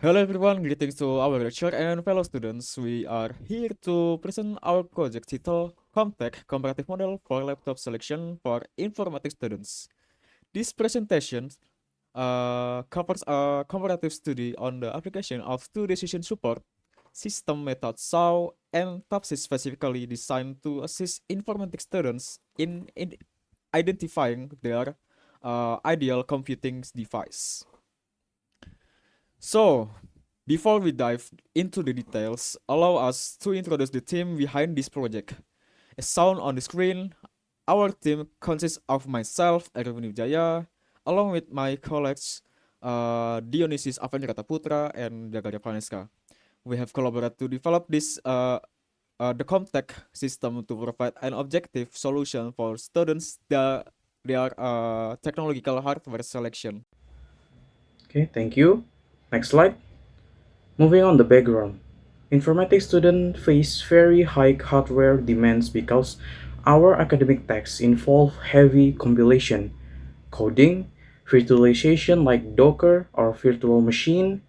Hello everyone, greetings to our lecturer and fellow students. We are here to present our project titled Comtech Comparative Model for Laptop Selection for Informatics Students. This presentation covers a comparative study on the application of two decision support system methods SAW and TOPSIS specifically designed to assist informatics students in identifying their ideal computing device. So, before we dive into the details, allow us to introduce the team behind this project. As shown on the screen, our team consists of myself, Erwin Wijaya, along with my colleagues Dionysius Avenrata Putra and Jagaria Vaneska. We have collaborated to develop the Comtech system to provide an objective solution for students that their technological hardware selection. Okay, thank you. Next slide. Moving on the background. Informatics students face very high hardware demands because our academic texts involve heavy compilation, coding, virtualization like Docker or virtual machine,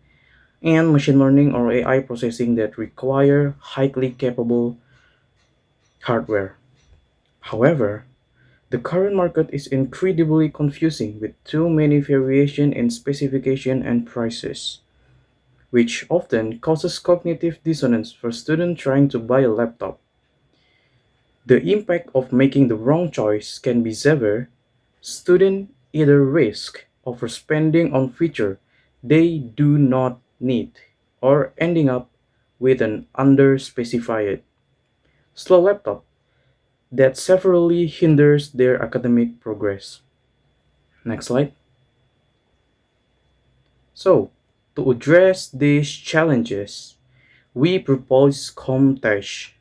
and machine learning or AI processing that require highly capable hardware. However, the current market is incredibly confusing with too many variation in specification and prices, which often causes cognitive dissonance for students trying to buy a laptop. The impact of making the wrong choice can be severe. Students either risk overspending on feature they do not need or ending up with an underspecified slow laptop that severely hinders their academic progress. Next slide. So, to address these challenges, we propose Comtech,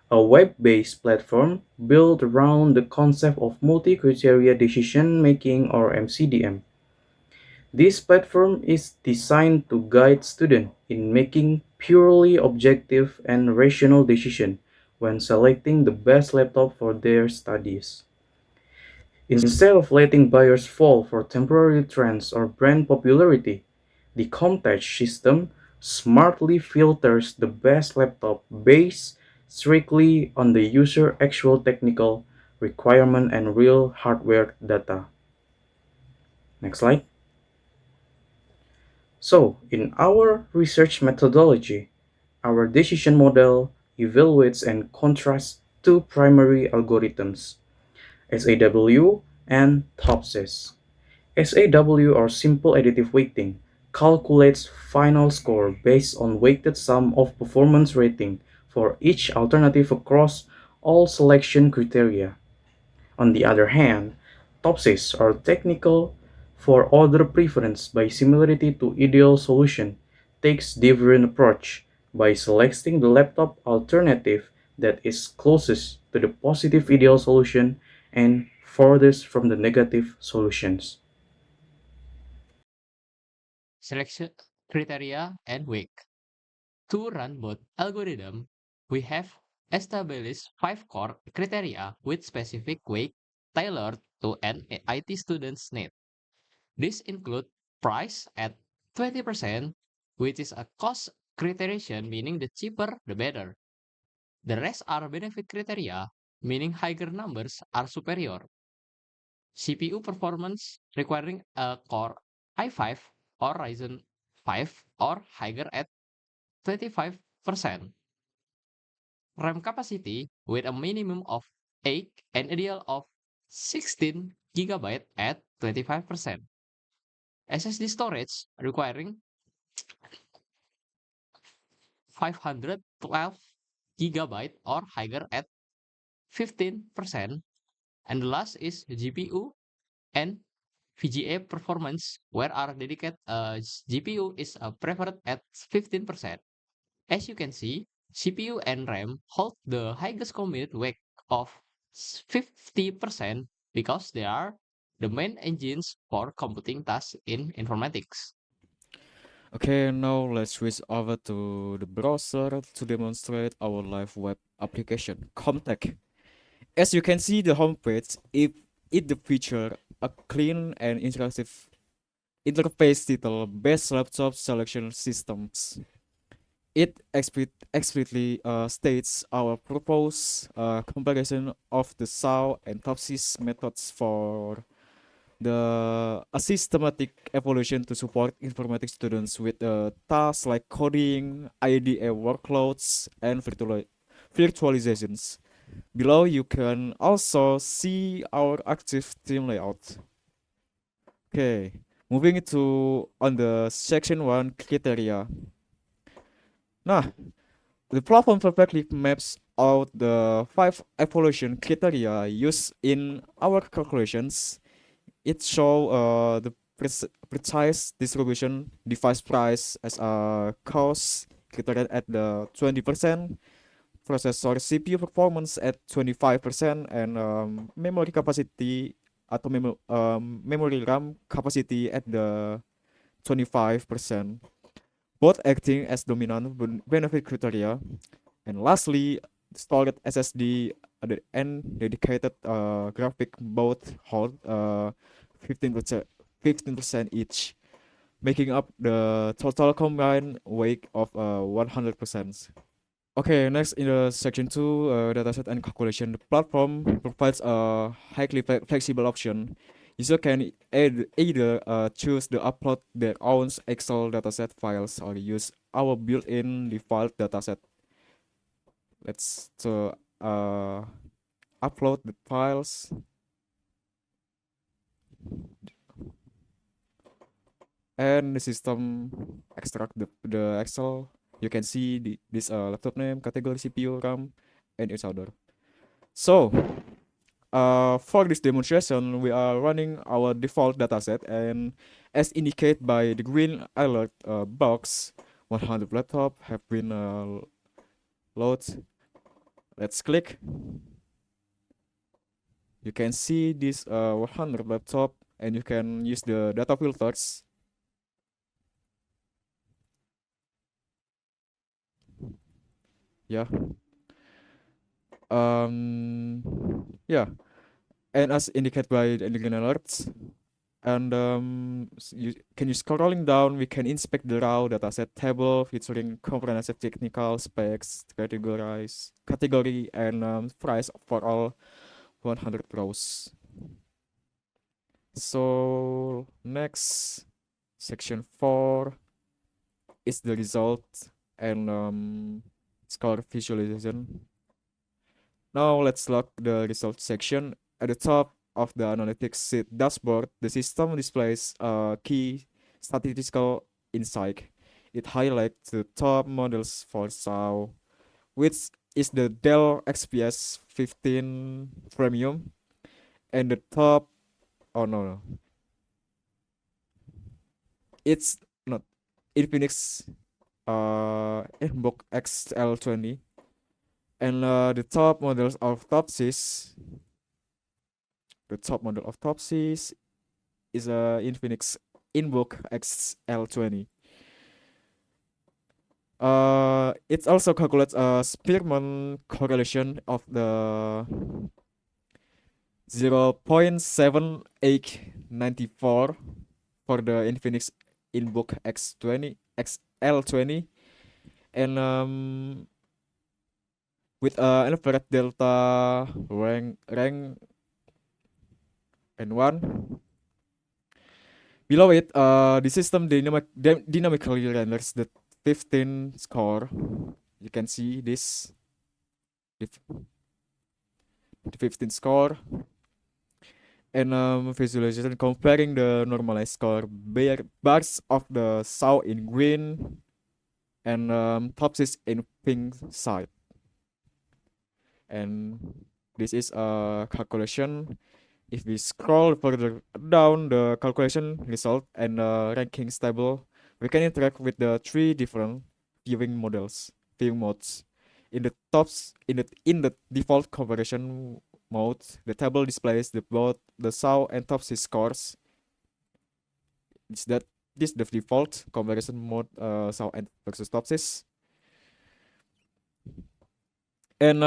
a web-based platform built around the concept of multi-criteria decision-making or MCDM. This platform is designed to guide students in making purely objective and rational decisions when selecting the best laptop for their studies. Instead of letting buyers fall for temporary trends or brand popularity, the Comtech system smartly filters the best laptop based strictly on the user actual technical requirement and real hardware data. Next slide. So, in our research methodology, our decision model evaluates and contrasts two primary algorithms, SAW and TOPSIS. SAW, or simple additive weighting, calculates final score based on weighted sum of performance rating for each alternative across all selection criteria. On the other hand, TOPSIS, or technical for order preference by similarity to ideal solution, takes different approach by selecting the laptop alternative that is closest to the positive ideal solution and furthest from the negative solutions. Selection criteria and weight. To run both algorithms, we have established 5 core criteria with specific weight tailored to an IT student's need. These include price at 20%, which is a cost criterion, meaning the cheaper the better. The rest are benefit criteria, meaning higher numbers are superior. CPU performance requiring a Core i5 or Ryzen 5 or higher at 25%. RAM capacity with a minimum of 8 and ideal of 16 GB at 25%. SSD storage requiring 512 GB or higher at 15%. And the last is GPU and VGA performance, where our dedicated GPU is preferred at 15%. As you can see, CPU and RAM hold the highest combined weight of 50% because they are the main engines for computing tasks in informatics. Okay, now let's switch over to the browser to demonstrate our live web application, Comtech. As you can see the homepage, it the feature a clean and interactive interface title Best Laptop Selection Systems. It explicitly states our proposed comparison of the SAW and TOPSIS methods for a systematic evolution to support informatics students with tasks like coding, IDA workloads, and virtualizations. Below, you can also see our active team layout. Okay, moving to on the section 1 criteria. Nah, the platform perfectly maps out the 5 evaluation criteria used in our calculations. It show the precise distribution device price as a cost criteria at the 20%, processor CPU performance at 25%, and memory capacity atau memory RAM capacity at the 25%, both acting as dominant benefit criteria. And lastly, storage SSD and dedicated graphic both hold 15% each, making up the total combined weight of 100%. Okay, next in the section 2, dataset and calculation. The platform provides a highly flexible option. User can either choose to upload their own Excel dataset files or use our built-in default dataset. Let's upload the files. And the system extract the Excel. You can see this laptop name, category, CPU, RAM, and its other. So, for this demonstration, we are running our default dataset, and as indicated by the green alert box, 100 laptop have been loaded. Let's click. You can see this 100 laptop, and you can use the data filters. Yeah. Yeah. And as indicated by the green alerts, and can you scrolling down, we can inspect the raw dataset table featuring comprehensive technical specs, category, and price for all 100 rows. So next, section 4 is the result and score visualization. Now let's look the result section. At the top of the analytics sheet dashboard, the system displays a key statistical insight. It highlights the top models for SAW, which is the Dell XPS 15 Premium, and the top, oh no, it's not Infinix Book XL20, and the top models of TOPSIS. The top model of TOPSIS is a Infinix Inbook XL20. It also calculates a Spearman correlation of the 0.7894 for the Infinix Inbook XL20, and with an infrared delta rank and 1. Below it, the system dynamically renders the 15 score. You can see this, the 15 score, and visualization comparing the normalized score bars of the SAW in green and TOPSIS in pink side. And this is a calculation. If we scroll further down the calculation result and rankings table, we can interact with the 3 different viewing modes. In the default comparison mode, the table displays both the SAW and TOPSIS scores. This the default comparison mode, SAW and versus TOPSIS. And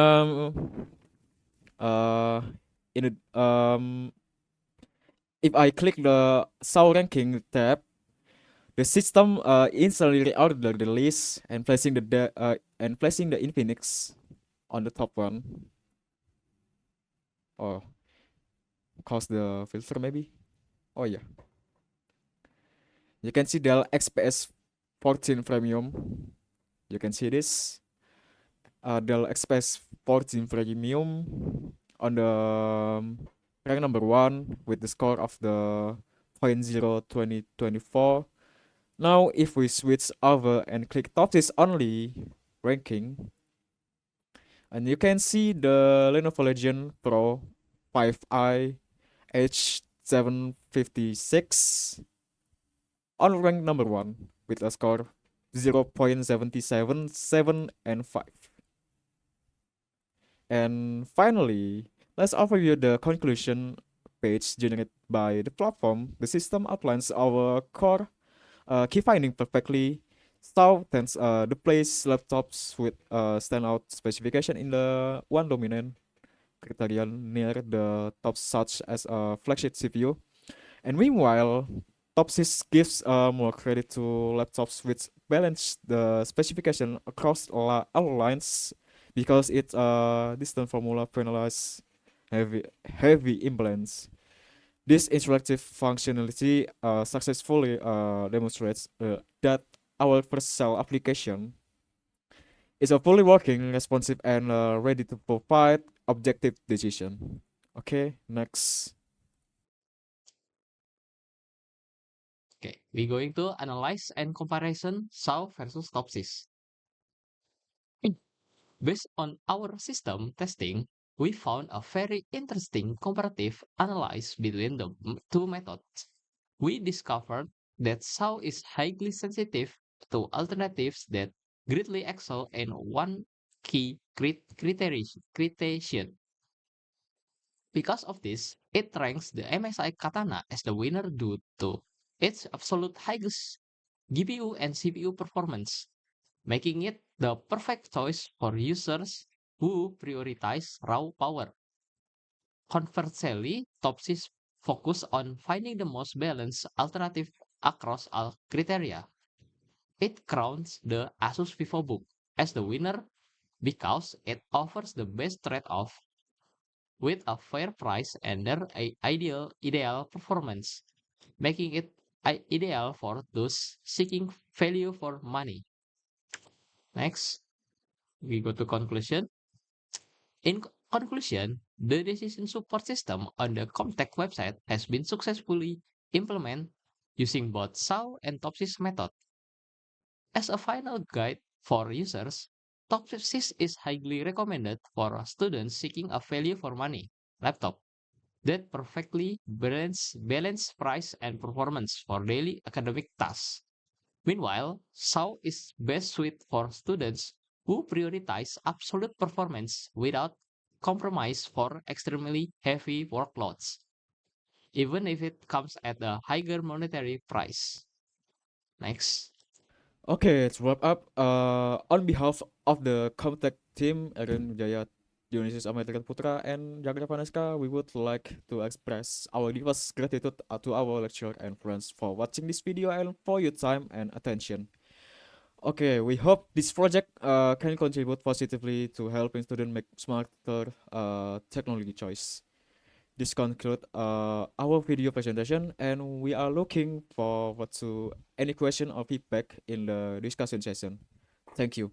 in the if I click the SAW ranking tab, The system instantly reordered the list and placing the Infinix on the top one. Oh, cause the filter maybe. Oh yeah, you can see Dell XPS 14 Premium. You can see this Dell XPS 14 Premium on the rank number one with the score of the 0.0 2024. Now, if we switch over and click Topsys only ranking, and you can see the Lenovo Legion Pro 5i H756 on rank number one with a score 0.777 and 5. And finally, let's overview the conclusion page generated by the platform. The system outlines our core key finding perfectly. Style tends the place laptops with standout specification in the one dominant criterion near the top, such as a flagship CPU. And meanwhile, Topsys gives more credit to laptops which balance the specification across all lines because its distant formula penalize heavy imbalance. This interactive functionality successfully demonstrates that our first cell application is a fully working, responsive, and ready to provide objective decision. Okay, next. Okay, we're going to analyze and comparison SAO versus Topsys. Based on our system testing, we found a very interesting comparative analysis between the two methods. We discovered that SAO is highly sensitive to alternatives that greatly excel in one key criterion. Because of this, it ranks the MSI Katana as the winner due to its absolute highest GPU and CPU performance, making it the perfect choice for users who prioritize raw power. Conversely, Topsys focus on finding the most balanced alternative across all criteria. It crowns the Asus VivoBook as the winner because it offers the best trade-off with a fair price and their ideal performance, making it ideal for those seeking value for money. Next, we go to conclusion. In conclusion, the decision support system on the Comtech website has been successfully implemented using both SAO and Topsys method. As a final guide for users, Topsys is highly recommended for students seeking a value for money laptop that perfectly balance price and performance for daily academic tasks. Meanwhile, SAO is best suited for students who prioritize absolute performance without compromise for extremely heavy workloads, even if it comes at a higher monetary price. Next. Okay, to wrap up, on behalf of the Comtech team, Eren Jaya, Dionysius Ametrikan Putra, and Jagra Vaneska, we would like to express our deepest gratitude to our lecturer and friends for watching this video and for your time and attention. Okay, we hope this project can contribute positively to helping students make smarter technology choice. This concludes our video presentation, and we are looking forward to any question or feedback in the discussion session. Thank you.